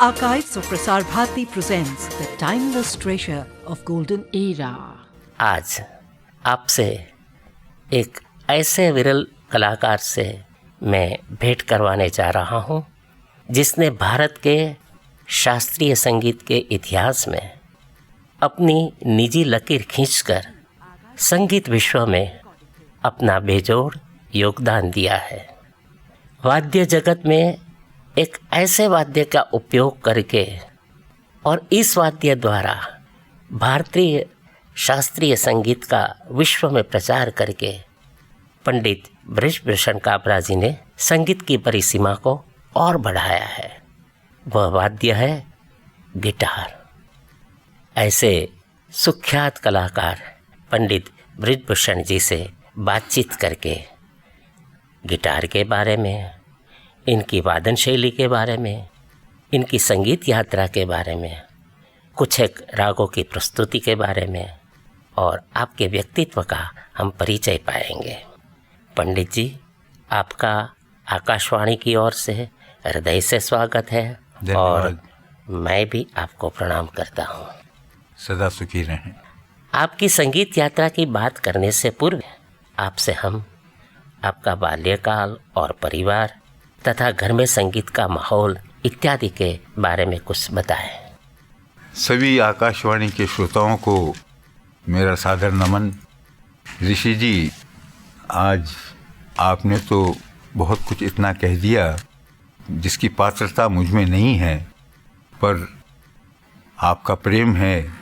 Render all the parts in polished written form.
Archives of Prasar Bharati presents the timeless treasure of golden era. आज आपसे एक ऐसे विरल कलाकार से मैं भेंट करवाने जा रहा हूँ जिसने भारत के शास्त्रीय संगीत के इतिहास में अपनी निजी लकीर खींचकर संगीत विश्व में अपना बेजोड़ योगदान दिया है। वाद्य जगत में एक ऐसे वाद्य का उपयोग करके और इस वाद्य द्वारा भारतीय शास्त्रीय संगीत का विश्व में प्रचार करके पंडित बृजभूषण काबरा जी ने संगीत की परिसीमा को और बढ़ाया है। वह वाद्य है गिटार। ऐसे सुख्यात कलाकार पंडित बृजभूषण जी से बातचीत करके गिटार के बारे में, इनकी वादन शैली के बारे में, इनकी संगीत यात्रा के बारे में, कुछ एक रागों की प्रस्तुति के बारे में और आपके व्यक्तित्व का हम परिचय पाएंगे। पंडित जी, आपका आकाशवाणी की ओर से हृदय से स्वागत है और मैं भी आपको प्रणाम करता हूँ। सदा सुखी रहें। आपकी संगीत यात्रा की बात करने से पूर्व आपसे हम आपका बाल्यकाल और परिवार तथा घर में संगीत का माहौल इत्यादि के बारे में कुछ बताएं। सभी आकाशवाणी के श्रोताओं को मेरा सादर नमन। ऋषि जी, आज आपने तो बहुत कुछ इतना कह दिया जिसकी पात्रता मुझ में नहीं है, पर आपका प्रेम है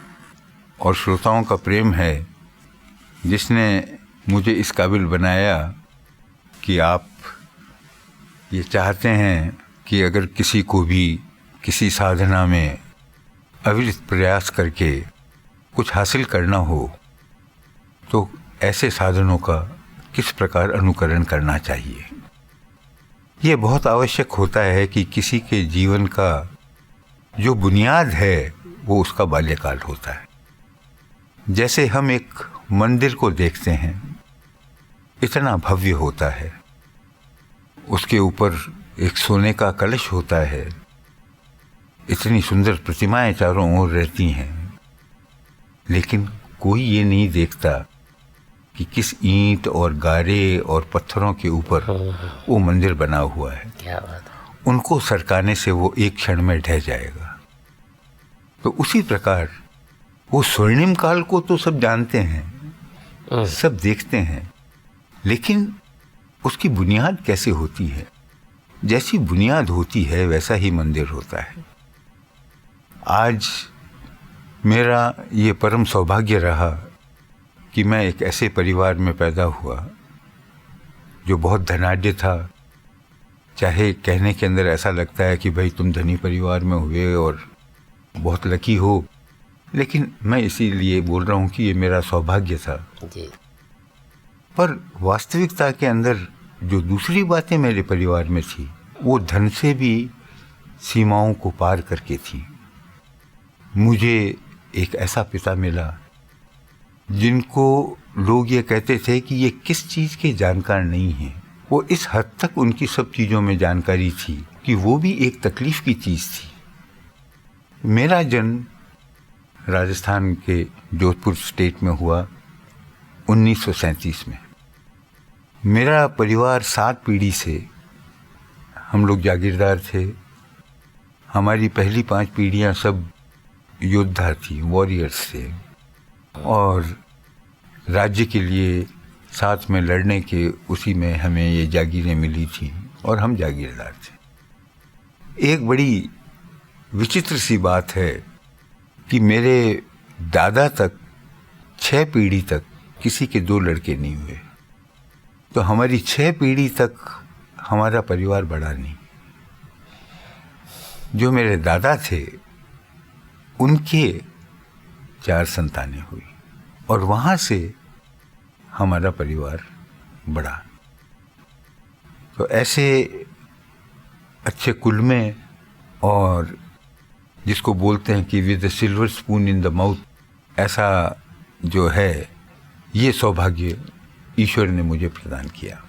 और श्रोताओं का प्रेम है जिसने मुझे इस काबिल बनाया कि आप ये चाहते हैं कि अगर किसी को भी किसी साधना में अविरत प्रयास करके कुछ हासिल करना हो तो ऐसे साधनों का किस प्रकार अनुकरण करना चाहिए। ये बहुत आवश्यक होता है कि किसी के जीवन का जो बुनियाद है वो उसका बाल्यकाल होता है। जैसे हम एक मंदिर को देखते हैं, इतना भव्य होता है, उसके ऊपर एक सोने का कलश होता है, इतनी सुंदर प्रतिमाएं चारों ओर रहती हैं, लेकिन कोई ये नहीं देखता कि किस ईंट और गारे और पत्थरों के ऊपर वो मंदिर बना हुआ है। क्या बात है। उनको सरकाने से वो एक क्षण में ढह जाएगा। तो उसी प्रकार वो स्वर्णिम काल को तो सब जानते हैं, सब देखते हैं, लेकिन उसकी बुनियाद कैसे होती है? जैसी बुनियाद होती है वैसा ही मंदिर होता है। आज मेरा ये परम सौभाग्य रहा कि मैं एक ऐसे परिवार में पैदा हुआ जो बहुत धनाढ्य था। चाहे कहने के अंदर ऐसा लगता है कि भाई तुम धनी परिवार में हुए और बहुत लकी हो, लेकिन मैं इसीलिए बोल रहा हूँ कि ये मेरा सौभाग्य था जी। पर वास्तविकता के अंदर जो दूसरी बातें मेरे परिवार में थी वो धन से भी सीमाओं को पार करके थी। मुझे एक ऐसा पिता मिला जिनको लोग ये कहते थे कि ये किस चीज़ के जानकार नहीं हैं। वो इस हद तक उनकी सब चीज़ों में जानकारी थी कि वो भी एक तकलीफ़ की चीज़ थी। मेरा जन्म राजस्थान के जोधपुर स्टेट में हुआ 1937 में। मेरा परिवार 7 पीढ़ी से हम लोग जागीरदार थे। हमारी पहली 5 पीढ़ियां सब योद्धा थी, वॉरियर्स थे और राज्य के लिए साथ में लड़ने के उसी में हमें ये जागीरें मिली थी और हम जागीरदार थे। एक बड़ी विचित्र सी बात है कि मेरे दादा तक 6 पीढ़ी तक किसी के 2 लड़के नहीं हुए, तो हमारी 6 पीढ़ी तक हमारा परिवार बढ़ा नहीं। जो मेरे दादा थे उनके 4 संतानें हुई और वहाँ से हमारा परिवार बढ़ा। तो ऐसे अच्छे कुल में, और जिसको बोलते हैं कि with the silver spoon in the mouth, ऐसा जो है ये सौभाग्य ईश्वर ने मुझे प्रदान किया।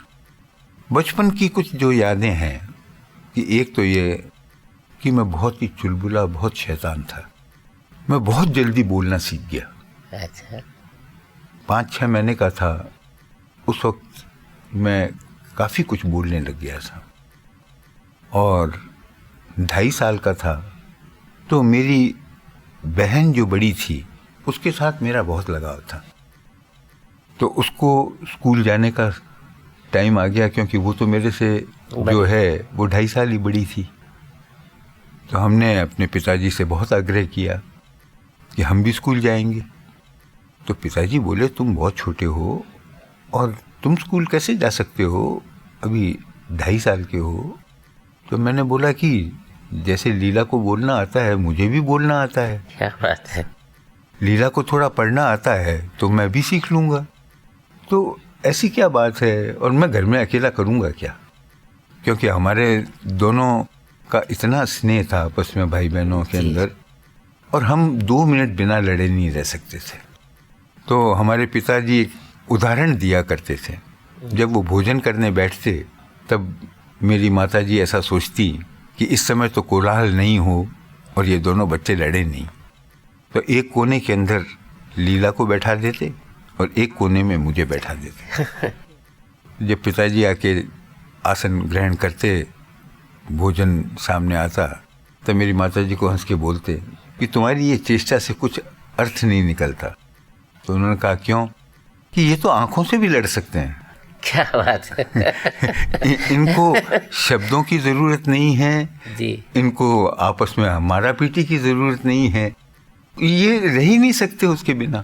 बचपन की कुछ जो यादें हैं कि एक तो ये कि मैं बहुत ही चुलबुला, बहुत शैतान था। मैं बहुत जल्दी बोलना सीख गया। अच्छा। 5-6 महीने का था उस वक्त मैं काफ़ी कुछ बोलने लग गया था। और 2.5 साल का था तो मेरी बहन जो बड़ी थी उसके साथ मेरा बहुत लगाव था। तो उसको स्कूल जाने का टाइम आ गया, क्योंकि वो तो मेरे से जो है वो 2.5 साल ही बड़ी थी। तो हमने अपने पिताजी से बहुत आग्रह किया कि हम भी स्कूल जाएंगे। तो पिताजी बोले तुम बहुत छोटे हो और तुम स्कूल कैसे जा सकते हो, अभी 2.5 साल के हो। तो मैंने बोला कि जैसे लीला को बोलना आता है मुझे भी बोलना आता है। क्या बात है। लीला को थोड़ा पढ़ना आता है तो मैं भी सीख लूँगा। तो ऐसी क्या बात है, और मैं घर में अकेला करूँगा क्या, क्योंकि हमारे दोनों का इतना स्नेह था आपस में भाई बहनों के अंदर, और हम 2 मिनट बिना लड़े नहीं रह सकते थे। तो हमारे पिताजी एक उदाहरण दिया करते थे। जब वो भोजन करने बैठते तब मेरी माताजी ऐसा सोचती कि इस समय तो कोलाहल नहीं हो और ये दोनों बच्चे लड़े नहीं। तो एक कोने के अंदर लीला को बैठा देते और एक कोने में मुझे बैठा देते। जब पिताजी आके आसन ग्रहण करते, भोजन सामने आता, तब मेरी माताजी को हंस के बोलते कि तुम्हारी ये चेष्टा से कुछ अर्थ नहीं निकलता। तो उन्होंने कहा क्यों, कि ये तो आंखों से भी लड़ सकते हैं। क्या बात है। इनको शब्दों की ज़रूरत नहीं है जी। इनको आपस में मारा पीटी की ज़रूरत नहीं है, ये रह ही नहीं सकते उसके बिना।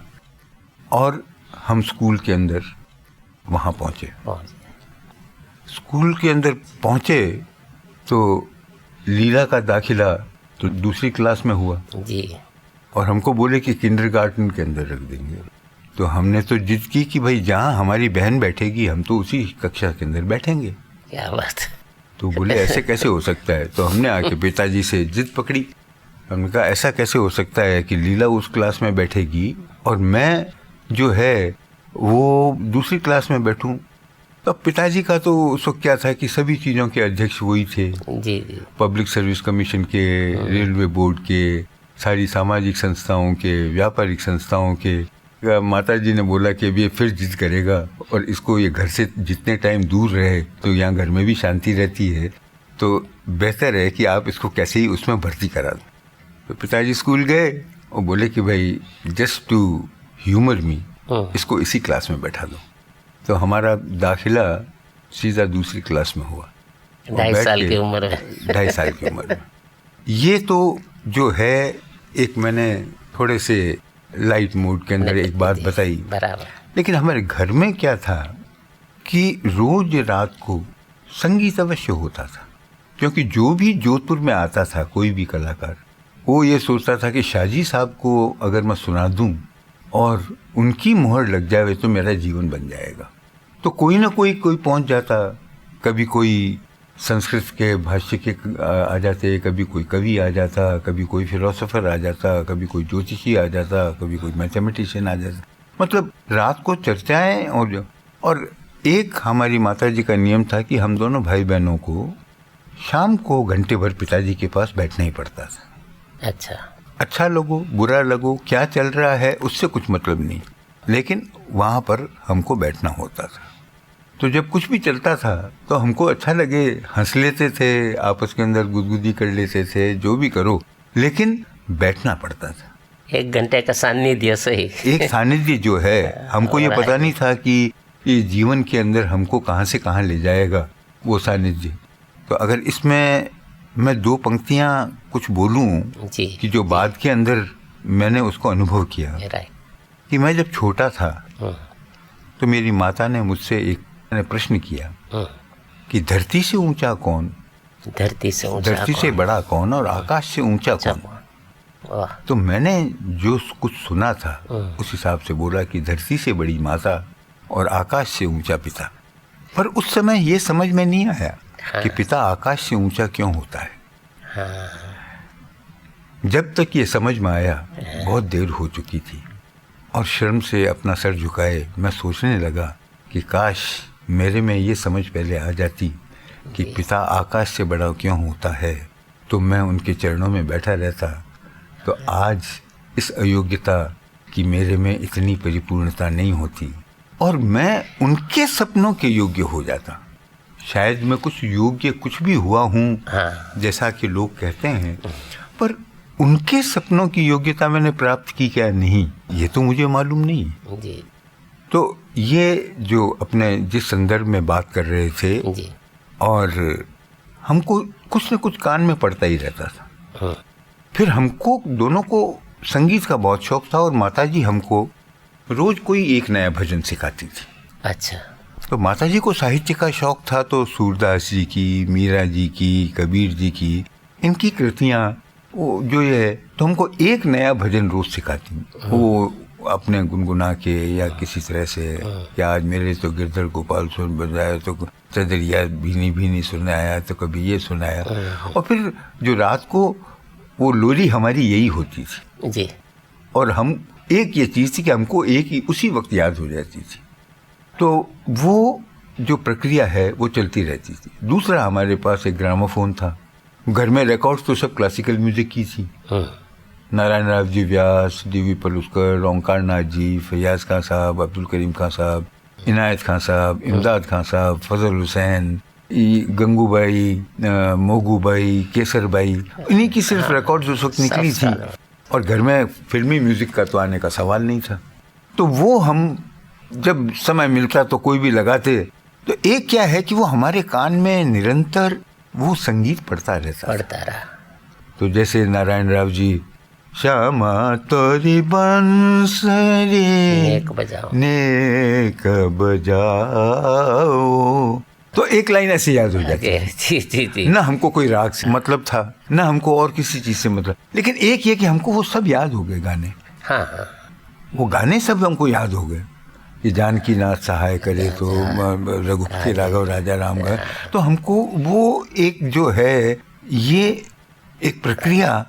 और हम स्कूल के अंदर वहाँ पहुँचे। स्कूल के अंदर पहुँचे तो लीला का दाखिला तो दूसरी क्लास में हुआ जी। और हमको बोले कि किंडरगार्टन के अंदर रख देंगे। तो हमने तो जिद की कि भाई जहाँ हमारी बहन बैठेगी हम तो उसी कक्षा के अंदर बैठेंगे। क्या बात है। तो बोले ऐसे कैसे हो सकता है। तो हमने आके पिताजी से जिद पकड़ी। हमने कहा ऐसा कैसे हो सकता है कि लीला उस क्लास में बैठेगी और मैं जो है वो दूसरी क्लास में बैठूं। तो पिताजी का तो उस वक्त क्या था कि सभी चीज़ों के अध्यक्ष वही थे। जी जी। पब्लिक सर्विस कमीशन के, रेलवे बोर्ड के, सारी सामाजिक संस्थाओं के, व्यापारिक संस्थाओं के। माता जी ने बोला कि अब ये फिर जिद करेगा और इसको ये घर से जितने टाइम दूर रहे तो यहाँ घर में भी शांति रहती है, तो बेहतर है कि आप इसको कैसे ही उसमें भर्ती करा दो। तो पिताजी स्कूल गए और बोले कि भाई जस्ट टू ह्यूमर मी इसको इसी क्लास में बैठा दो। तो हमारा दाखिला सीधा दूसरी क्लास में हुआ। 2.5 साल की उम्र में। 2.5 साल की उम्र में। ये तो जो है एक मैंने थोड़े से लाइट मूड के अंदर एक बात बताई। बराबर। लेकिन हमारे घर में क्या था कि रोज रात को संगीत अवश्य होता था, क्योंकि जो भी जोधपुर में आता था कोई भी कलाकार, वो ये सोचता था कि शाहजी साहब को अगर मैं सुना दूं और उनकी मोहर लग जाए तो मेरा जीवन बन जाएगा। तो कोई ना कोई पहुंच जाता। कभी कोई संस्कृत के भाष्य के आ जाते, कभी कोई कवि आ जाता, कभी कोई फिलोसोफर आ जाता, कभी कोई ज्योतिषी आ जाता, कभी कोई मैथमेटिशियन आ जाता। मतलब रात को चर्चाएं। और एक हमारी माताजी का नियम था कि हम दोनों भाई बहनों को शाम को घंटे भर पिताजी के पास बैठना ही पड़ता था। अच्छा लगो बुरा लगो क्या चल रहा है उससे कुछ मतलब नहीं, लेकिन वहाँ पर हमको बैठना होता था। तो जब कुछ भी चलता था तो हमको अच्छा लगे, हंस लेते थे, आपस के अंदर गुदगुदी कर लेते थे, जो भी करो, लेकिन बैठना पड़ता था। 1 घंटे का सानिध्य सही। एक सानिध्य जो है, हमको ये पता नहीं था कि ये जीवन के अंदर हमको कहाँ से कहाँ ले जाएगा वो सानिध्य। तो अगर इसमें मैं 2 पंक्तियाँ कुछ बोलूँ कि जो बाद के अंदर मैंने उसको अनुभव किया कि मैं जब छोटा था तो मेरी माता ने मुझसे एक प्रश्न किया कि धरती से ऊंचा कौन, धरती से बड़ा कौन और आकाश से ऊंचा कौन। तो मैंने जो कुछ सुना था उस हिसाब से बोला कि धरती से बड़ी माता और आकाश से ऊंचा पिता। पर उस समय ये समझ में नहीं आया कि पिता आकाश से ऊंचा क्यों होता है। जब तक ये समझ में आया बहुत देर हो चुकी थी और शर्म से अपना सर झुकाए मैं सोचने लगा कि काश मेरे में ये समझ पहले आ जाती कि पिता आकाश से बड़ा क्यों होता है तो मैं उनके चरणों में बैठा रहता, तो आज इस अयोग्यता की मेरे में इतनी परिपूर्णता नहीं होती और मैं उनके सपनों के योग्य हो जाता। शायद मैं कुछ योग्य कुछ भी हुआ हूँ, हाँ। जैसा कि लोग कहते हैं, पर उनके सपनों की योग्यता मैंने प्राप्त की क्या नहीं, ये तो मुझे मालूम नहीं। जी तो ये जो अपने जिस संदर्भ में बात कर रहे थे, जी। और हमको कुछ न कुछ कान में पड़ता ही रहता था। हाँ। फिर हमको दोनों को संगीत का बहुत शौक था और माताजी हमको रोज कोई एक नया भजन सिखाती थी। अच्छा। तो माताजी को साहित्य का शौक था, तो सूरदास जी की, मीरा जी की, कबीर जी की, इनकी कृतियाँ वो जो है, तो हमको एक नया भजन रोज सिखाती। वो अपने गुनगुना के या किसी तरह से, या आज मेरे तो गिरधर गोपाल सुन बजाया, तो चदरिया भीनी भीनी सुनाया, तो कभी ये सुनाया। और फिर जो रात को वो लोरी हमारी यही होती थी जी। और हम एक ये चीज़ थी कि हमको एक ही उसी वक्त याद हो जाती थी। तो वो जो प्रक्रिया है वो चलती रहती थी। दूसरा, हमारे पास एक ग्रामोफोन था। घर में रिकॉर्ड्स तो सब क्लासिकल म्यूजिक की थी। नारायण राव जी व्यास, डी.वी. पलुस्कर, ओंकार नाथ जी, फैयाज खां साहब, अब्दुल करीम खां साहब, इनायत खां साहब, इमदाद खां साहब, फजल हुसैन, गंगूबाई, मोगूबाई, केसरबाई, इन्हीं की सिर्फ रिकॉर्ड्स उस वक्त निकली थी। और घर में फिल्मी म्यूजिक का तो आने का सवाल नहीं था। तो वो हम जब समय मिलता तो कोई भी लगाते, तो एक क्या है कि वो हमारे कान में निरंतर वो संगीत पड़ता रहा। तो जैसे नारायण राव जी, श्यामा तोरी बंसरी नेक बजाओ, तो एक लाइन ऐसे याद हो जाती है। जी। ना हमको कोई राग से मतलब था, ना हमको और किसी चीज से मतलब, लेकिन एक ये कि हमको वो सब याद हो गए गाने। हाँ। वो गाने सब हमको याद हो गए कि जानकी नाथ सहाय करे तो रघुपति राघव राजा राम गए। तो हमको वो एक जो है, ये एक प्रक्रिया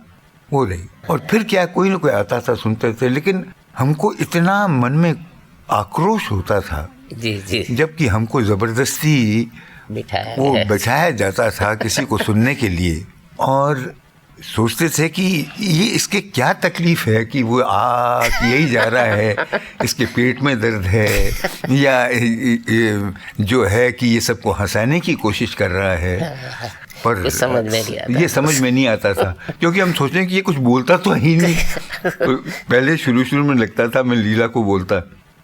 हो रही। और फिर क्या, कोई ना कोई आता था, सुनते थे, लेकिन हमको इतना मन में आक्रोश होता था। जी। जबकि हमको जबरदस्ती वो बैठाया जाता था किसी को सुनने के लिए, और सोचते थे कि ये इसके क्या तकलीफ है कि वो यही जा रहा है, इसके पेट में दर्द है, या जो है कि ये सबको हंसाने की कोशिश कर रहा है। पर समझ में नहीं आता, ये समझ में नहीं आता था, क्योंकि हम सोचते हैं कि ये कुछ बोलता तो ही नहीं। पहले शुरू में लगता था, मैं लीला को बोलता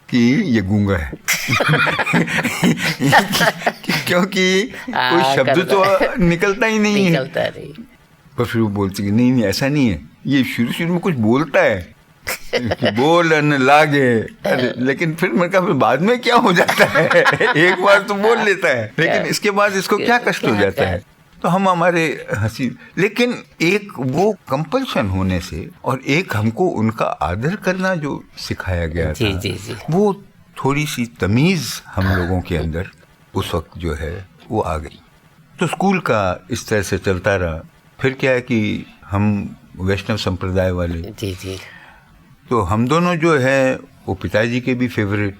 कि ये गूंगा है। क्योंकि कोई शब्द तो निकलता ही नहीं है। पर फिर वो बोलती कि नहीं ऐसा नहीं है, ये शुरू में कुछ बोलता है कि बोलन लागे। लेकिन फिर मैं कहा बाद में क्या हो जाता है, एक बार तो बोल लेता है, लेकिन इसके बाद इसको क्या कष्ट हो जाता है। तो हम हमारे हंसी, लेकिन एक वो कंपल्शन होने से और एक हमको उनका आदर करना जो सिखाया गया था, जी। वो थोड़ी सी तमीज़ हम लोगों के अंदर उस वक्त जो है वो आ गई। तो स्कूल का इस तरह से चलता रहा। फिर क्या है कि हम वैष्णव संप्रदाय वाले, जी। तो हम दोनों जो है वो पिताजी के भी फेवरेट,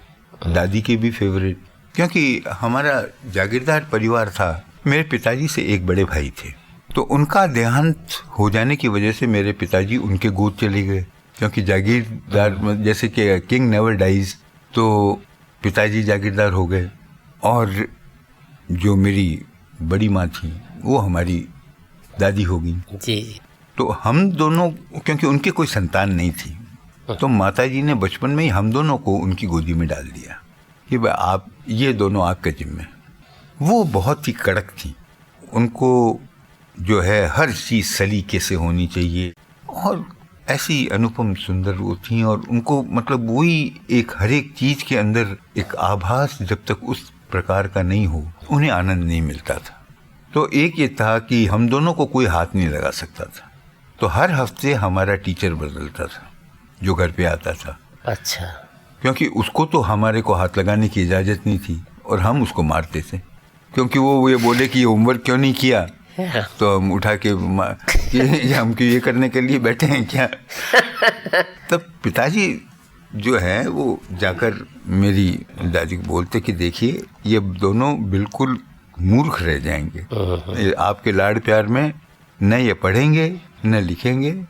दादी के भी फेवरेट, क्योंकि हमारा जागीरदार परिवार था। मेरे पिताजी से एक बड़े भाई थे, तो उनका देहांत हो जाने की वजह से मेरे पिताजी उनके गोद चले गए, क्योंकि जागीरदार जैसे कि किंग नेवर डाइज, तो पिताजी जागीरदार हो गए। और जो मेरी बड़ी माँ थी वो हमारी दादी हो गई। जी। तो हम दोनों, क्योंकि उनके कोई संतान नहीं थी, तो माताजी ने बचपन में ही हम दोनों को उनकी गोदी में डाल दिया कि भाई आप ये दोनों आपके जिम्मे। वो बहुत ही कड़क थी, उनको जो है हर चीज़ सलीके से होनी चाहिए, और ऐसी अनुपम सुंदर वो थी। और उनको मतलब वही एक हर एक चीज़ के अंदर एक आभास जब तक उस प्रकार का नहीं हो, उन्हें आनंद नहीं मिलता था। तो एक ये था कि हम दोनों को कोई हाथ नहीं लगा सकता था। तो हर हफ्ते हमारा टीचर बदलता था जो घर पे आता था। अच्छा। क्योंकि उसको तो हमारे को हाथ लगाने की इजाज़त नहीं थी, और हम उसको मारते थे, क्योंकि वो ये बोले कि ये होमवर्क क्यों नहीं किया, तो हम उठा के हम ये करने के लिए बैठे हैं क्या। तब पिताजी जो है वो जाकर मेरी दादी को बोलते कि देखिए ये दोनों बिल्कुल मूर्ख रह जाएंगे, आपके लाड़ प्यार में न ये पढ़ेंगे न लिखेंगे,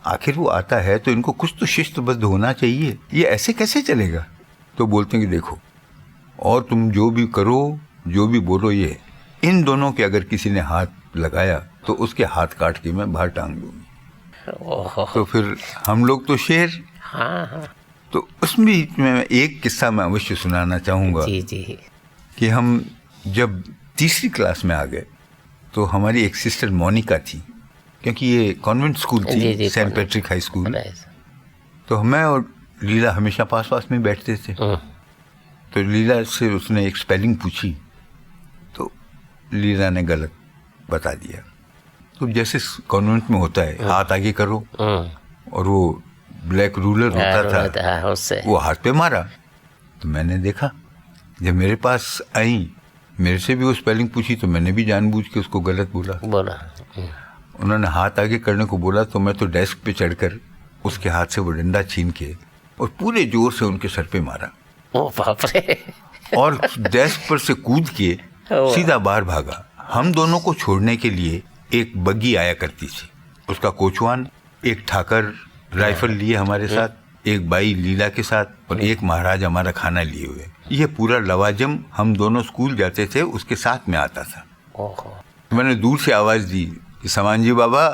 आखिर वो आता है तो इनको कुछ तो शिस्तबद्ध होना चाहिए, ये ऐसे कैसे चलेगा? तो बोलते हैं कि देखो, और तुम जो भी करो जो भी बोलो, ये इन दोनों के अगर किसी ने हाथ लगाया तो उसके हाथ काट के मैं बाहर टांग दूंगी। तो फिर हम लोग तो शेर। हाँ। तो उसमें मैं एक किस्सा मैं अवश्य सुनाना चाहूँगा। जी जी। कि हम जब तीसरी क्लास में आ गए तो हमारी एक सिस्टर मोनिका थी, क्योंकि ये कॉन्वेंट स्कूल थी, सेंट पैट्रिक हाई स्कूल। तो मैं और लीला हमेशा पास पास में बैठते थे। तो लीला से उसने एक स्पेलिंग पूछी तो लीला ने गलत बता दिया। तो जैसे कॉन्वेंट में होता है, हाथ आगे करो, और वो ब्लैक रूलर होता था, उससे वो हाथ पे मारा। तो मैंने देखा, जब मेरे पास आई, मेरे से भी वो स्पेलिंग पूछी, तो मैंने भी जानबूझ के उसको गलत बोला। उन्होंने हाथ आगे करने को बोला तो मैं तो डेस्क पे चढ़कर उसके हाथ से वो डंडा छीन के और पूरे जोर से उनके सर पे मारा। ओ बाप रे। और डेस्क पर से कूद के सीधा बाहर भागा। हम दोनों को छोड़ने के लिए एक बग्गी आया करती थी, उसका कोचवान, एक ठाकर राइफल लिए हमारे साथ, एक बाई लीला के साथ, और एक महाराज हमारा खाना लिए हुए। ये पूरा लवाजम हम दोनों स्कूल जाते थे उसके साथ में आता था। मैंने दूर से आवाज दी कि समान जी बाबा,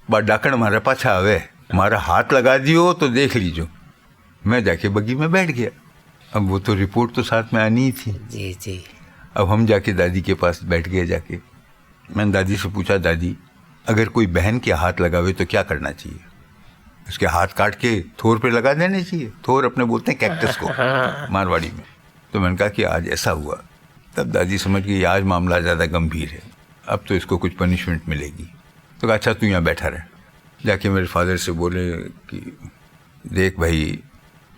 बा डाकण हमारे पाछा आवे, हमारा हाथ लगा दियो तो देख लीजो। मैं जाके बग्गी में बैठ गया। अब वो तो रिपोर्ट तो साथ में आनी ही थी। जी जी। अब हम जाके दादी के पास बैठ गए। जाके मैंने दादी से पूछा, दादी अगर कोई बहन के हाथ लगावे तो क्या करना चाहिए? उसके हाथ काट के थोर पे लगा देने चाहिए। थोर अपने बोलते हैं कैक्टस को मारवाड़ी में। तो मैंने कहा कि आज ऐसा हुआ। तब दादी समझ गई आज मामला ज़्यादा गंभीर है, अब तो इसको कुछ पनिशमेंट मिलेगी। तो अच्छा तू यहाँ बैठा रहे। जाके मेरे फादर से बोले कि देख भाई,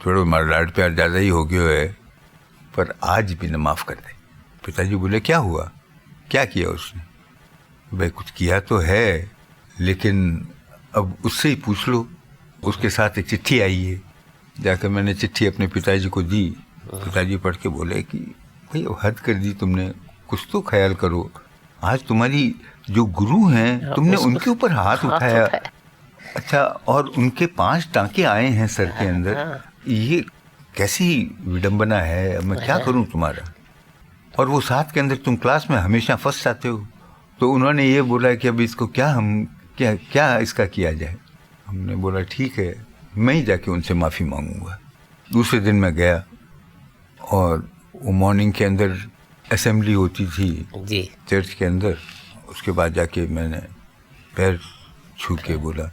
थोड़ा हमारा लाड प्यार ज़्यादा ही हो गया है, पर आज भी न माफ़ कर दे। पिताजी बोले क्या हुआ, क्या किया उसने? भाई कुछ किया तो है, लेकिन अब उससे ही पूछ लो। उसके साथ एक चिट्ठी आई है। जाकर मैंने चिट्ठी अपने पिताजी को दी। पिताजी पढ़ के बोले कि भाई हद कर दी तुमने, कुछ तो ख्याल करो। आज तुम्हारी जो गुरु हैं, तुमने उनके ऊपर हाथ उठाया। अच्छा, और उनके 5 टांके आए हैं सर के अंदर। ये कैसी विडंबना है, अब मैं क्या करूं तुम्हारा? और वो 7 के अंदर तुम क्लास में हमेशा फंस जाते हो। तो उन्होंने ये बोला कि अब इसको क्या इसका किया जाए। हमने बोला ठीक है, मैं ही जाके उनसे माफ़ी मांगूंगा। दूसरे दिन मैं गया और वो मॉर्निंग के अंदर असेंबली होती थी जी चर्च के अंदर। उसके बाद जाके मैंने पैर छू के बोला,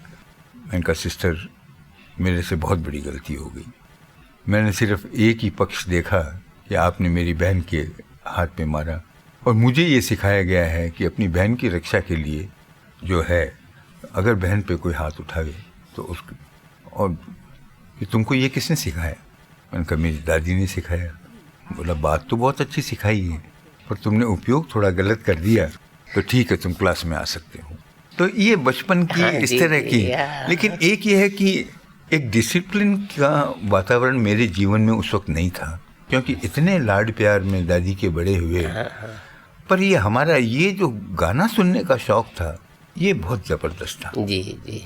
मैंने कहा सिस्टर मेरे से बहुत बड़ी गलती हो गई। मैंने सिर्फ एक ही पक्ष देखा कि आपने मेरी बहन के हाथ पे मारा, और मुझे ये सिखाया गया है कि अपनी बहन की रक्षा के लिए जो है, अगर बहन पे कोई हाथ उठावे तो उसको, और कि तुमको ये किसने सिखाया? मैंने कहा मेरी दादी ने सिखाया। बोला बात तो बहुत अच्छी सिखाई है, पर तुमने उपयोग थोड़ा गलत कर दिया, तो ठीक है तुम क्लास में आ सकते हो। तो ये बचपन की इस तरह की। लेकिन एक ये है कि एक डिसिप्लिन का वातावरण मेरे जीवन में उस वक्त नहीं था, क्योंकि इतने लाड प्यार में दादी के बड़े हुए। पर ये हमारा ये जो गाना सुनने का शौक था, ये बहुत ज़बरदस्त था। जी जी।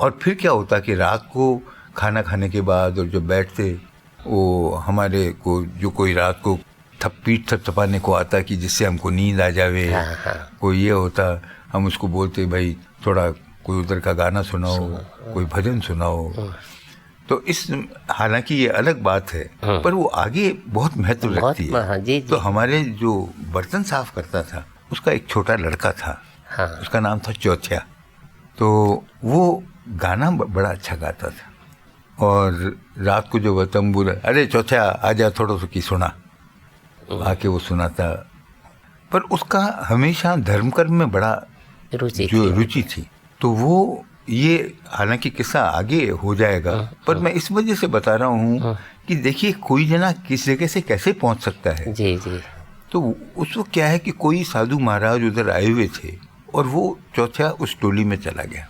और फिर क्या होता कि रात को खाना खाने के बाद और जो बैठते, वो हमारे को जो कोई रात को पीठ थपथपाने को आता कि जिससे हमको नींद आ जावे। कोई ये होता, हम उसको बोलते भाई थोड़ा कोई उधर का गाना सुनाओ, कोई भजन सुनाओ। तो इस, हालांकि ये अलग बात है, पर वो आगे बहुत महत्व रखती है। तो हमारे जो बर्तन साफ करता था, उसका एक छोटा लड़का था, उसका नाम था चौथिया। तो वो गाना बड़ा अच्छा गाता था, और रात को जो वह तंबूर, अरे चौथिया आजा थोड़ा सा की सुना, आके वो सुनाता। पर उसका हमेशा धर्म कर्म में बड़ा रुचि थी। तो वो ये, हालांकि किस्सा आगे हो जाएगा, पर मैं इस वजह से बता रहा हूँ कि देखिए कोई जना किस जगह से कैसे पहुँच सकता है। जी जी। तो उस वक्त क्या है कि कोई साधु महाराज उधर आए हुए थे, और वो चौथिया उस टोली में चला गया।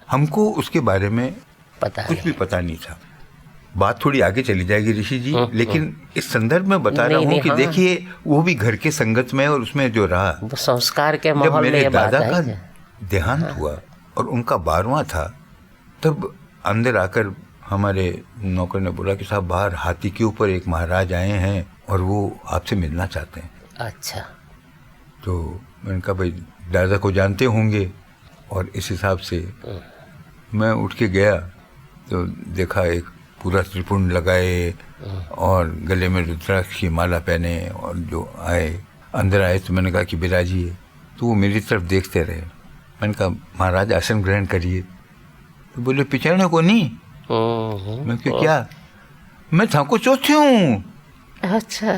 हमको उसके बारे में कुछ भी पता नहीं था। बात थोड़ी आगे चली जाएगी ऋषि जी, लेकिन इस संदर्भ में बता रहा हूँ कि देखिए वो भी घर के संगत में, और उसमें जो रहा संस्कार के माहौल में, ये बात है। देहांत हुआ और उनका 12वां था, तब अंदर आकर हमारे नौकर ने बोला कि साहब बाहर हाथी के ऊपर एक महाराज आए हैं और वो आपसे मिलना चाहते हैं। अच्छा। तो मैंने कहा भाई दादा को जानते होंगे, और इस हिसाब से मैं उठ के गया तो देखा एक पूरा त्रिपुंड लगाए और गले में रुद्राक्ष की माला पहने, और जो अंदर आए तो मैंने कहा कि बिराजिए। तो वो मेरी तरफ देखते रहे। मैंने कहा महाराज आसन ग्रहण करिए। तो बोले पिछड़ने को नहीं। मैं क्या, मैं थाको चौथे हूँ। अच्छा।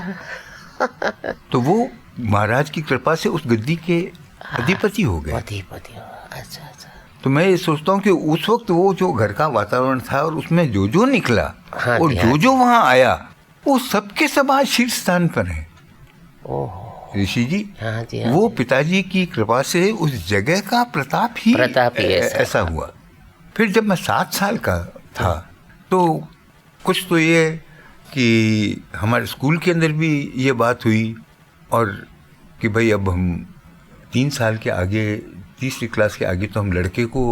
तो वो महाराज की कृपा से उस गद्दी के अधिपति हो गए। अधिपति। अच्छा अच्छा। तो मैं ये सोचता हूँ कि उस वक्त वो जो घर का वातावरण था और उसमें जो जो निकला और जो जो वहाँ आया, वो सबके सब आज शीर्ष स्थान पर हैं। ऋषि जी, वो पिताजी की कृपा से उस जगह का प्रताप ही ऐसा हुआ। फिर जब मैं 7 साल का था तो कुछ तो ये कि हमारे स्कूल के अंदर भी ये बात हुई, और कि भाई अब हम 3 साल के आगे, तीसरी क्लास के आगे तो हम लड़के को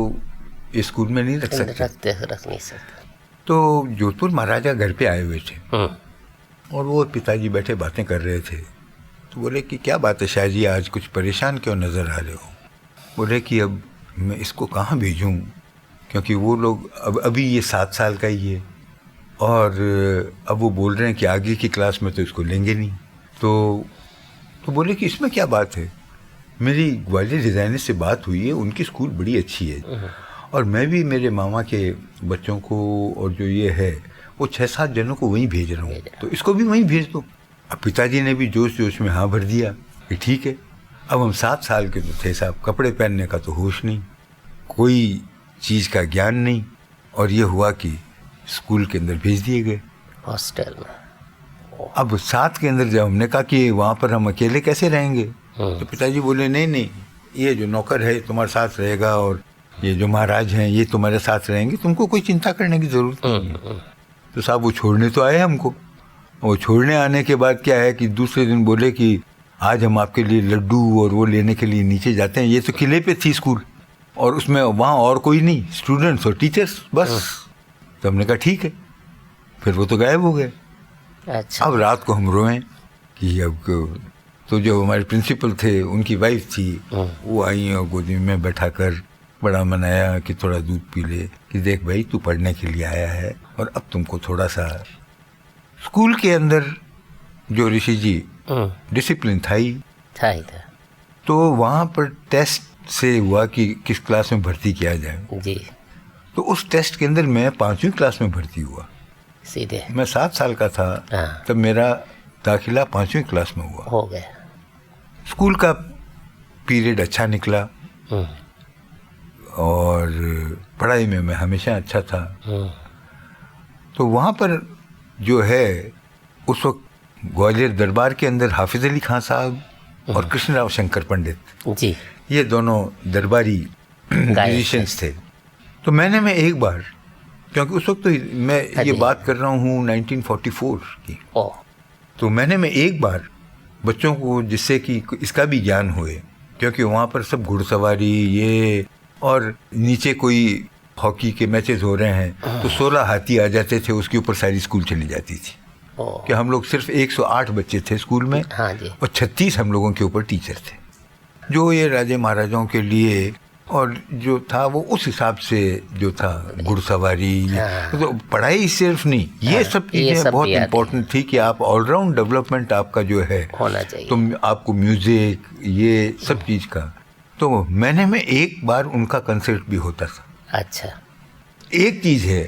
इस स्कूल में नहीं रख नहीं सकते। तो जोधपुर महाराजा घर पे आए हुए थे और वो पिताजी बैठे बातें कर रहे थे। तो बोले कि क्या बात है शाह जी, आज कुछ परेशान क्यों नज़र आ रहे हो? बोले कि अब मैं इसको कहाँ भेजूँ, क्योंकि वो लोग अभी ये 7 साल का ही है और अब वो बोल रहे हैं कि आगे की क्लास में तो इसको लेंगे नहीं। तो बोले कि इसमें क्या बात है, मेरी ग्वालियर डिज़ाइनर से बात हुई है, उनकी स्कूल बड़ी अच्छी है और मैं भी मेरे मामा के बच्चों को और जो ये है वो 6-7 जनों को वहीं भेज रहा हूँ, तो इसको भी वहीं भेज दो। अब पिताजी ने भी जोश जोश में हाँ भर दिया कि ठीक है। अब हम 7 साल के तो थे साहब, कपड़े पहनने का तो होश नहीं, कोई चीज़ का ज्ञान नहीं, और ये हुआ कि स्कूल के अंदर भेज दिए गए हॉस्टल में। अब 7 के अंदर जब हमने कहा कि वहाँ पर हम अकेले कैसे रहेंगे, तो पिताजी बोले नहीं, ये जो नौकर है तुम्हारे साथ रहेगा और ये जो महाराज हैं ये तुम्हारे साथ रहेंगे, तुमको कोई चिंता करने की ज़रूरत नहीं है। तो साहब वो छोड़ने तो आए हमको। वो छोड़ने आने के बाद क्या है कि दूसरे दिन बोले कि आज हम आपके लिए लड्डू और वो लेने के लिए नीचे जाते हैं। ये तो किले पे थी स्कूल और उसमें वहाँ और कोई नहीं, स्टूडेंट्स और टीचर्स बस। तो हमने कहा ठीक है। फिर वो तो गायब हो गए। अच्छा। अब रात को हम रोएं कि अब तो जो हमारे प्रिंसिपल थे उनकी वाइफ थी, वो आई और गोदी में बैठा कर बड़ा मनाया कि थोड़ा दूध पी ले, कि देख भाई तू पढ़ने के लिए आया है और अब तुमको थोड़ा सा स्कूल के अंदर जो ऋषि जी डिसिप्लिन था ही था। तो वहाँ पर टेस्ट से हुआ कि किस क्लास में भर्ती किया जाए जी। तो उस टेस्ट के अंदर मैं 5वीं क्लास में भर्ती हुआ सीधे। मैं 7 साल का था तब मेरा दाखिला 5वीं क्लास में हुआ हो गया। स्कूल का पीरियड अच्छा निकला और पढ़ाई में मैं हमेशा अच्छा था। तो वहाँ पर जो है उस वक्त ग्वालियर दरबार के अंदर हाफिज अली खान साहब और कृष्णराव शंकर पंडित जी, ये दोनों दरबारी म्यूजिशियंस थे। तो मैंने मैं एक बार, क्योंकि उस वक्त तो मैं ये बात कर रहा हूँ 1944 की, तो मैंने मैं एक बार बच्चों को, जिससे कि इसका भी ज्ञान हुए, क्योंकि वहाँ पर सब घुड़सवारी ये और नीचे कोई हॉकी के मैचेस हो रहे हैं तो 16 हाथी आ जाते थे, उसके ऊपर सारी स्कूल चली जाती थी। कि हम लोग सिर्फ 108 बच्चे थे स्कूल में और 36 हम लोगों के ऊपर टीचर थे, जो ये राजे महाराजाओं के लिए और जो था वो उस हिसाब से जो था घुड़सवारी। तो पढ़ाई सिर्फ नहीं, ये सब चीज़ें बहुत इम्पोर्टेंट थी कि आप ऑलराउंड डेवलपमेंट आपका जो है होना चाहिए। तो आपको म्यूजिक ये सब चीज़ का, तो मैंने में एक बार उनका कंसर्ट भी होता था। अच्छा। एक चीज़ है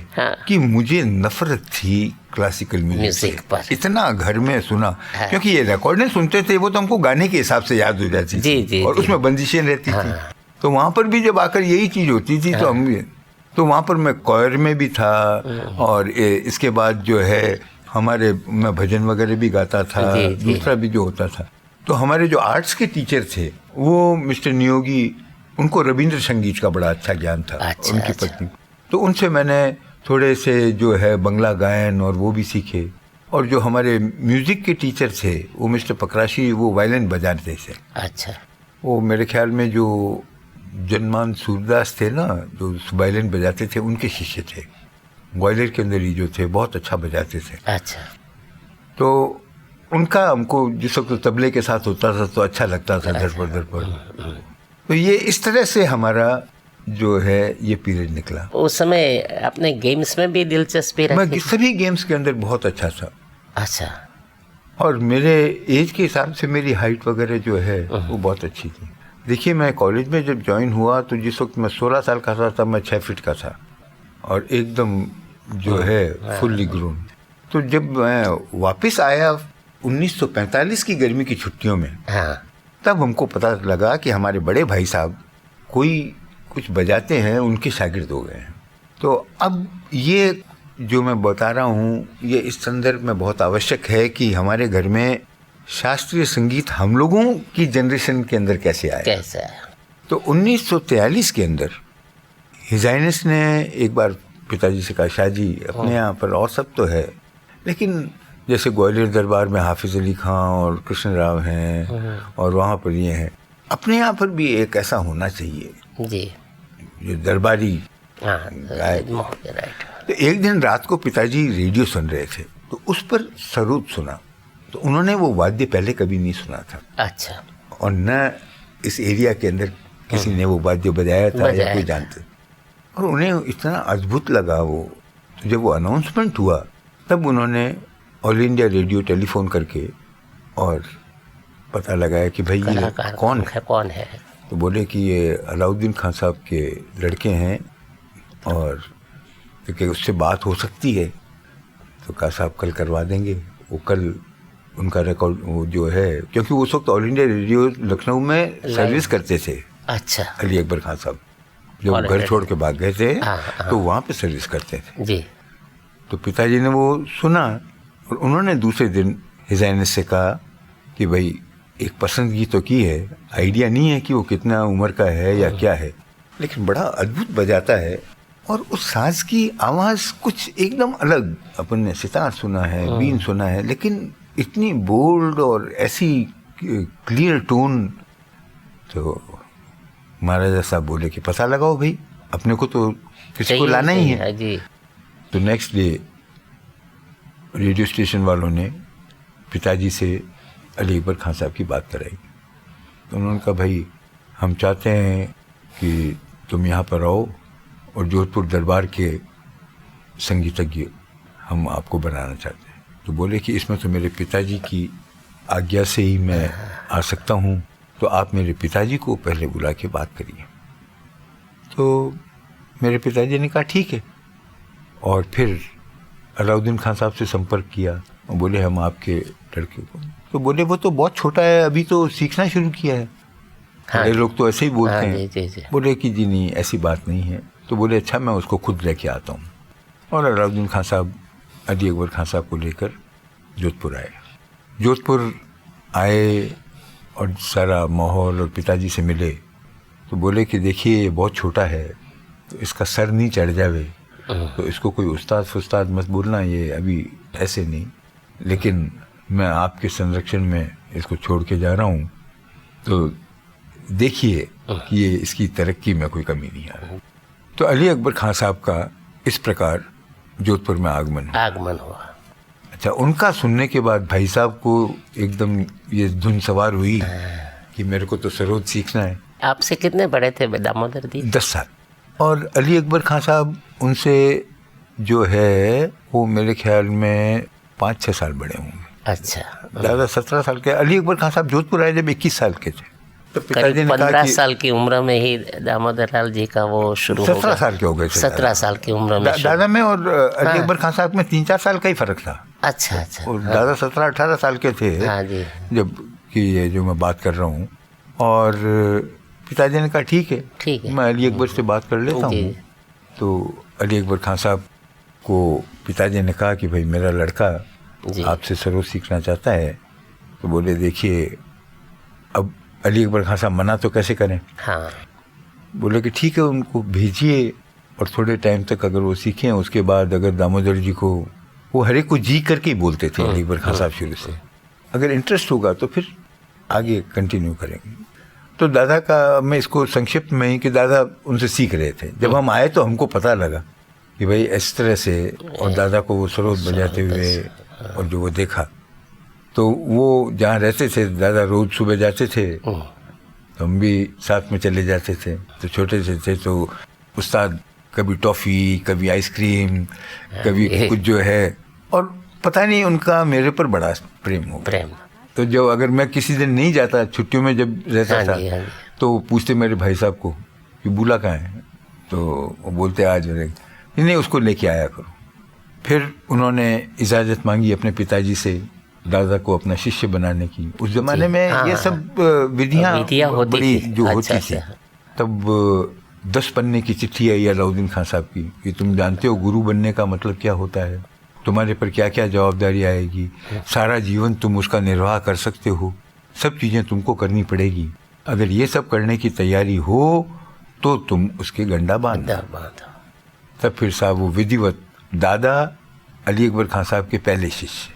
कि मुझे नफरत थी क्लासिकल म्यूजिक पर, इतना घर में सुना क्योंकि ये रिकॉर्डिंग सुनते थे वो तो हमको गाने के हिसाब से याद हो जाती थी और उसमें बंदिशें रहती थी। तो वहाँ पर भी जब आकर यही चीज़ होती थी तो हम, तो वहाँ पर मैं कॉयर में भी था और इसके बाद जो है हमारे, मैं भजन वगैरह भी गाता था, दूसरा भी जो होता था। तो हमारे जो आर्ट्स के टीचर थे वो मिस्टर नियोगी, उनको रविंद्र संगीत का बड़ा अच्छा ज्ञान था। अच्छा, उनकी पत्नी, तो उनसे मैंने थोड़े से जो है बंगला गायन और वो भी सीखे। और जो हमारे म्यूज़िक के टीचर थे वो मिस्टर पकराशी, वो वायलिन बजाते थे। अच्छा। वो मेरे ख्याल में जो जनमान सूरदास थे ना, जो वायलिन बजाते थे, उनके शिष्य थे। ग्वालियर के अंदर ही जो थे, बहुत अच्छा बजाते थे। अच्छा। तो उनका हमको जिस वक्त तबले के साथ होता था तो अच्छा लगता था, दर पर। तो ये इस तरह से हमारा जो है ये पीरियड निकला। उस समय अपने गेम्स में भी दिलचस्पी रखी? मैं सभी गेम्स के अंदर बहुत अच्छा था। अच्छा। और मेरे एज के हिसाब से मेरी हाइट वगैरह जो है वो बहुत अच्छी थी। देखिए, मैं कॉलेज में जब ज्वाइन हुआ तो जिस वक्त मैं 16 साल का था तब मैं 6 फीट का था और एकदम जो है फुल्ली ग्रोन। तो जब मैं वापस आया 1945 की गर्मी की छुट्टियों में, हाँ। तब हमको पता लगा कि हमारे बड़े भाई साहब कोई कुछ बजाते हैं, उनके शागिर्द हो गए हैं। तो अब ये जो मैं बता रहा हूँ ये इस संदर्भ में बहुत आवश्यक है कि हमारे घर में शास्त्रीय संगीत हम लोगों की जनरेशन के अंदर कैसे आया। तो 1943 के अंदर हिज हाइनेस ने एक बार पिताजी से कहा, शाहजी अपने यहाँ पर और सब तो है, लेकिन जैसे ग्वालियर दरबार में हाफिज अली खां और कृष्ण राव हैं और वहाँ पर ये हैं, अपने यहाँ पर भी एक ऐसा होना चाहिए जी, जो दरबारी गायक। तो एक दिन रात को पिताजी रेडियो सुन रहे थे तो उस पर सरोद सुना। तो उन्होंने वो वाद्य पहले कभी नहीं सुना था। अच्छा। और न इस एरिया के अंदर किसी ने वो वाद्य बजाया था या कोई जानते, और उन्हें इतना अद्भुत लगा वो। तो जब वो अनाउंसमेंट हुआ तब उन्होंने ऑल इंडिया रेडियो टेलीफोन करके और पता लगाया कि भाई ये कौन है। तो बोले कि ये अलाउद्दीन खान साहब के लड़के हैं और क्योंकि उससे बात हो सकती है। तो कहा साहब कल करवा देंगे। वो कल उनका रिकॉर्ड वो जो है, क्योंकि उस वक्त ऑल इंडिया रेडियो लखनऊ में सर्विस करते थे। अच्छा। अली अकबर खान साहब जब घर छोड़ के भाग गए थे तो वहाँ पे सर्विस करते थे जी। तो पिताजी ने वो सुना और उन्होंने दूसरे दिन हिज हाइनेस से कहा कि भाई एक पसंदगी तो की है, आइडिया नहीं है कि वो कितना उम्र का है या क्या है, लेकिन बड़ा अद्भुत बजाता है और उस साज की आवाज़ कुछ एकदम अलग। अपन ने सितार सुना है, बीन सुना है, लेकिन इतनी बोल्ड और ऐसी क्लियर टोन। तो महाराजा साहब बोले कि पता लगाओ भाई, अपने को तो किसी को लाना ही है जी। तो नेक्स्ट डे रेडियो स्टेशन वालों ने पिताजी से अली अकबर खान साहब की बात कराई। तो उन्होंने कहा भाई हम चाहते हैं कि तुम यहाँ पर आओ और जोधपुर दरबार के संगीतज्ञ हम आपको बनाना चाहते हैं। तो बोले कि इसमें तो मेरे पिताजी की आज्ञा से ही मैं आ सकता हूँ, तो आप मेरे पिताजी को पहले बुला के बात करिए। तो मेरे पिताजी ने कहा ठीक है, और फिर अलाउद्दीन खान साहब से संपर्क किया और बोले हम आपके लड़के को। तो बोले वो तो बहुत छोटा है, अभी तो सीखना शुरू किया है। बड़े लोग तो ऐसे ही बोलते हैं। जी। बोले कि जी नहीं, ऐसी बात नहीं है। तो बोले अच्छा मैं उसको खुद लेके आता हूँ। और अलाउद्दीन खान साहब अली अकबर खान साहब को लेकर जोधपुर आए। जोधपुर आए और सारा माहौल और पिताजी से मिले तो बोले कि देखिए ये बहुत छोटा है, तो इसका सर नहीं चढ़ जावे, तो इसको कोई उस्ताद फुस्ताद मत बोलना, ये अभी ऐसे नहीं, लेकिन मैं आपके संरक्षण में इसको छोड़ के जा रहा हूँ, तो देखिए कि ये इसकी तरक्की में कोई कमी नहीं आ रही। तो अली अकबर खान साहब का इस प्रकार जोधपुर में आगमन हुआ। अच्छा, उनका सुनने के बाद भाई साहब को एकदम ये धुन सवार हुई कि मेरे को तो सरोद सीखना है। आपसे कितने बड़े थे दामोदर जी? 10 साल। और अली अकबर खान साहब उनसे जो है वो मेरे ख्याल में 5-6 साल बड़े होंगे। अच्छा। ज़्यादा 17 साल के। अली अकबर खान साहब जोधपुर आए जब 21 साल के थे। तो पिताजी ने कहा 15 साल की उम्र में ही दामोदर लाल जी का वो शुरू हो गया। 17 साल के हो गए थे। 17 साल की उम्र में दादा में और अली अकबर खान साहब में 3-4 साल का ही फर्क था। अच्छा। और दादा 17-18 साल के थे जब कि ये जो मैं बात कर रहा हूँ। और पिताजी ने कहा ठीक है मैं अली अकबर से बात कर लेता हूँ। तो अली अकबर खान साहब को पिताजी ने कहा कि भाई मेरा लड़का आपसे सरोद सीखना चाहता है। तो बोले देखिए अब अली अकबर खान साहब मना तो कैसे करें। हाँ। बोले कि ठीक है उनको भेजिए और थोड़े टाइम तक अगर वो सीखें, उसके बाद अगर दामोदर जी को, वो हर एक को जी करके ही बोलते थे अली अकबर खान साहब शुरू से, अगर इंटरेस्ट होगा तो फिर आगे कंटिन्यू करेंगे। तो दादा का, मैं इसको संक्षिप्त में ही, कि दादा उनसे सीख रहे थे। जब हम आए तो हमको पता लगा कि भाई इस तरह से, और दादा को वो सरोद बजाते हुए, और जो वो देखा, तो वो जहाँ रहते थे दादा रोज़ सुबह जाते थे, तो हम भी साथ में चले जाते थे। तो छोटे से थे तो उस्ताद कभी टॉफ़ी, कभी आइसक्रीम, कभी कुछ जो है, और पता नहीं उनका मेरे पर बड़ा प्रेम हो। तो जब अगर मैं किसी दिन नहीं जाता, छुट्टियों में जब रहता था, तो पूछते मेरे भाई साहब को कि बुला कहाँ है, तो वो बोलते आज नहीं, उसको लेके आया करो। फिर उन्होंने इजाज़त मांगी अपने पिताजी से दादा को अपना शिष्य बनाने की। उस ज़माने में ये सब विधियाँ बड़ी जो होती थी। तब 10 पन्ने की चिट्ठी आई अलाउद्दीन खान साहब की कि तुम जानते हो गुरु बनने का मतलब क्या होता है, तुम्हारे पर क्या क्या जवाबदारी आएगी, सारा जीवन तुम उसका निर्वाह कर सकते हो, सब चीज़ें तुमको करनी पड़ेगी, अगर ये सब करने की तैयारी हो तो तुम उसके गंडा बांध। तब फिर साहब वो विधिवत दादा अली अकबर खान साहब के पहले शिष्य,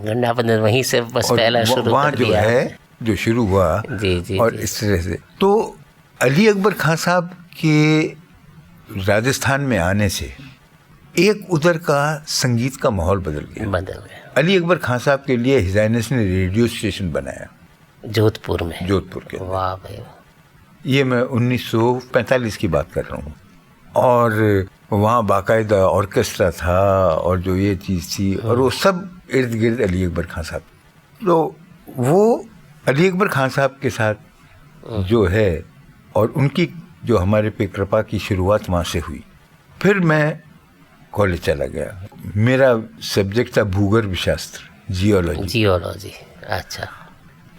गंडा बंधन वहीं से बस पहला शुरू वहाँ कर जो दिया है जो शुरू हुआ। जी, और इस तरह से तो अली अकबर खान साहब के राजस्थान में आने से एक उधर का संगीत का माहौल बदल गया। अली अकबर खान साहब के लिए हिज हाइनेस ने रेडियो स्टेशन बनाया जोधपुर में। जोधपुर के। वाह भाई, ये मैं 1945 की बात कर रहा हूँ। और वहाँ बाकायदा ऑर्केस्ट्रा था और जो ये चीज़ थी, और वो सब इर्द गिर्द अली अकबर खान साहब। तो वो अली अकबर खान साहब के साथ जो है, और उनकी जो हमारे पे कृपा की शुरुआत वहाँ से हुई। फिर मैं कॉलेज चला गया। मेरा सब्जेक्ट था भूगर्भ शास्त्र, जियोलॉजी। अच्छा।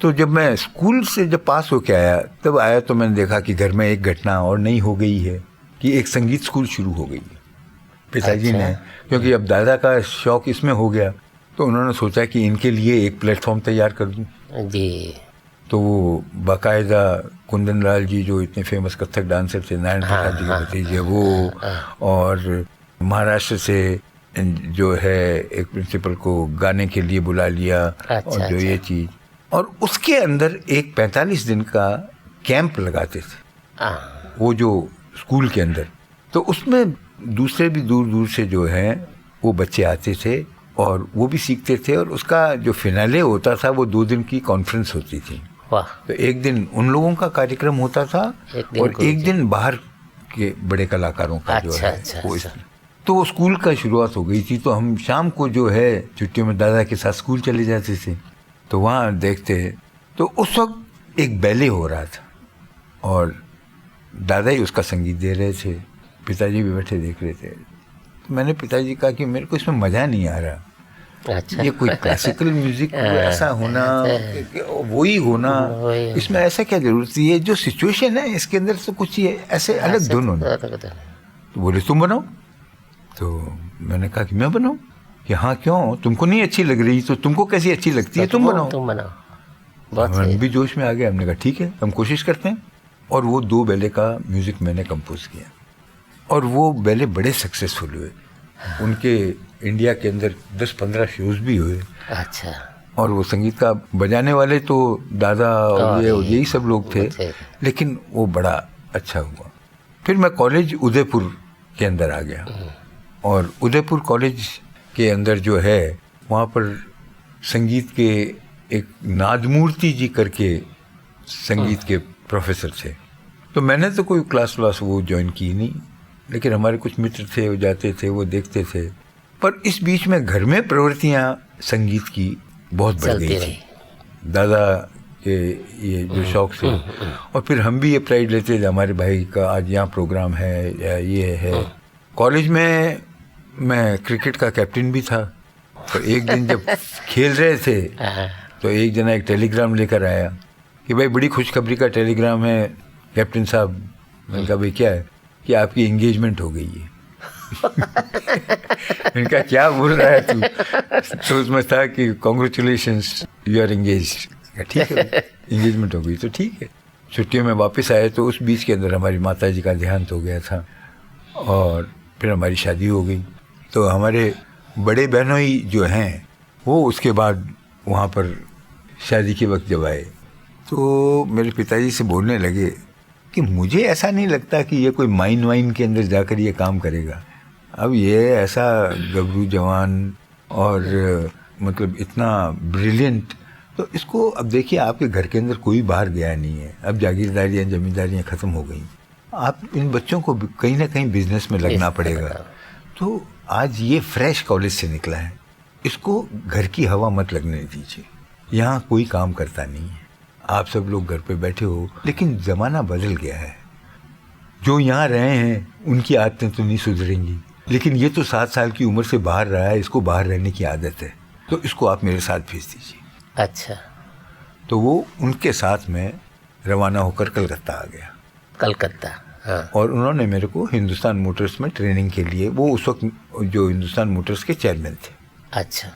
तो जब मैं स्कूल से जब पास होके आया, तब आया तो मैंने देखा कि घर में एक घटना और नई हो गई है कि एक संगीत स्कूल शुरू हो गई है। पिताजी ने, क्योंकि अब दादा का शौक इसमें हो गया, तो उन्होंने सोचा कि इनके लिए एक प्लेटफॉर्म तैयार कर दूं। जी। तो वो बाकायदा कुंदन लाल जी जो इतने फेमस कथक डांसर थे, नारायण प्रसाद जी के भतीजे, वो, और महाराष्ट्र से जो है एक प्रिंसिपल को गाने के लिए बुला लिया। और जो ये चीज़, और उसके अंदर एक 45 दिन का कैंप लगाते थे वो जो स्कूल के अंदर। तो उसमें दूसरे भी दूर दूर से जो हैं वो बच्चे आते थे और वो भी सीखते थे। और उसका जो फिनाले होता था वो 2 दिन की कॉन्फ्रेंस होती थी। तो एक दिन उन लोगों का कार्यक्रम होता था और एक दिन बाहर के बड़े कलाकारों का जो है वो। तो स्कूल का शुरुआत हो गई थी। तो हम शाम को जो है छुट्टियों में दादा के साथ स्कूल चले जाते थे, तो वहाँ देखते। तो उस वक्त एक बैले हो रहा था और दादा ही उसका संगीत दे रहे थे, पिताजी भी बैठे देख रहे थे। तो मैंने पिताजी कहा कि मेरे को इसमें मज़ा नहीं आ रहा। अच्छा। ये कोई क्लासिकल म्यूजिक ऐसा होना, वही होना, इसमें ऐसा क्या जरूरत है? ये जो सिचुएशन है इसके अंदर तो कुछ ही ऐसे अलग धुन होना। तो बोले तुम बनाओ। तो मैंने कहा कि मैं बनाऊं? कि हाँ क्यों, तुमको नहीं अच्छी लग रही तो तुमको कैसी अच्छी लगती है, तुम बनाओ। हम भी जोश में आ गए। हमने कहा ठीक है, हम कोशिश करते हैं। और वो 2 बैले का म्यूजिक मैंने कंपोज किया और वो बैले बड़े सक्सेसफुल हुए। उनके इंडिया के अंदर 10-15 शोज भी हुए। अच्छा। और वो संगीत का बजाने वाले तो दादा और यही सब लोग थे, लेकिन वो बड़ा अच्छा हुआ। फिर मैं कॉलेज उदयपुर के अंदर आ गया और उदयपुर कॉलेज के अंदर जो है वहाँ पर संगीत के एक नादमूर्ति जी करके संगीत के प्रोफेसर थे। तो मैंने तो कोई क्लास वो ज्वाइन की नहीं, लेकिन हमारे कुछ मित्र थे, वो जाते थे, वो देखते थे। पर इस बीच में घर में प्रवृत्तियाँ संगीत की बहुत बढ़ गई थी दादा के ये जो शौक से। और फिर हम भी ये प्राइड लेते थे हमारे भाई का आज यहाँ प्रोग्राम है या ये है। कॉलेज में मैं क्रिकेट का कैप्टन भी था। तो एक दिन जब खेल रहे थे तो एक जना एक टेलीग्राम लेकर आया कि भाई बड़ी खुशखबरी का टेलीग्राम है कैप्टन साहब। मैंने कहा भाई क्या है? कि आपकी एंगेजमेंट हो गई है। इनका क्या बोल रहा है तू? तो उसमें था कि कॉन्ग्रेचुलेशंस यू आर एंगेज्ड। ठीक है, एंगेजमेंट हो गई तो ठीक है। छुट्टियों में वापस आए तो उस बीच के अंदर हमारी माता जी का देहांत हो गया था और फिर हमारी शादी हो गई। तो हमारे बड़े बहनोई जो हैं वो उसके बाद वहाँ पर शादी के वक्त जब आए तो मेरे पिताजी से बोलने लगे कि मुझे ऐसा नहीं लगता कि ये कोई माइन वाइन के अंदर जाकर ये काम करेगा। अब ये ऐसा गबरू जवान और मतलब इतना ब्रिलियंट, तो इसको अब देखिए आपके घर के अंदर कोई बाहर गया नहीं है, अब जागीरदारियाँ जमींदारियाँ ख़त्म हो गई, आप इन बच्चों को कहीं ना कहीं बिजनेस में लगना पड़ेगा। तो आज ये फ्रेश कॉलेज से निकला है, इसको घर की हवा मत लगने दीजिए। यहाँ कोई काम करता नहीं है, आप सब लोग घर पे बैठे हो, लेकिन ज़माना बदल गया है। जो यहाँ रहे हैं उनकी आदतें तो नहीं सुधरेंगी, लेकिन ये तो 7 साल की उम्र से बाहर रहा है, इसको बाहर रहने की आदत है, तो इसको आप मेरे साथ भेज दीजिए। अच्छा। तो वो उनके साथ में रवाना होकर कलकत्ता आ गया। कलकत्ता, हाँ। और उन्होंने मेरे को हिंदुस्तान मोटर्स में ट्रेनिंग के लिए, वो उस वक्त जो हिंदुस्तान मोटर्स के चेयरमैन थे। अच्छा।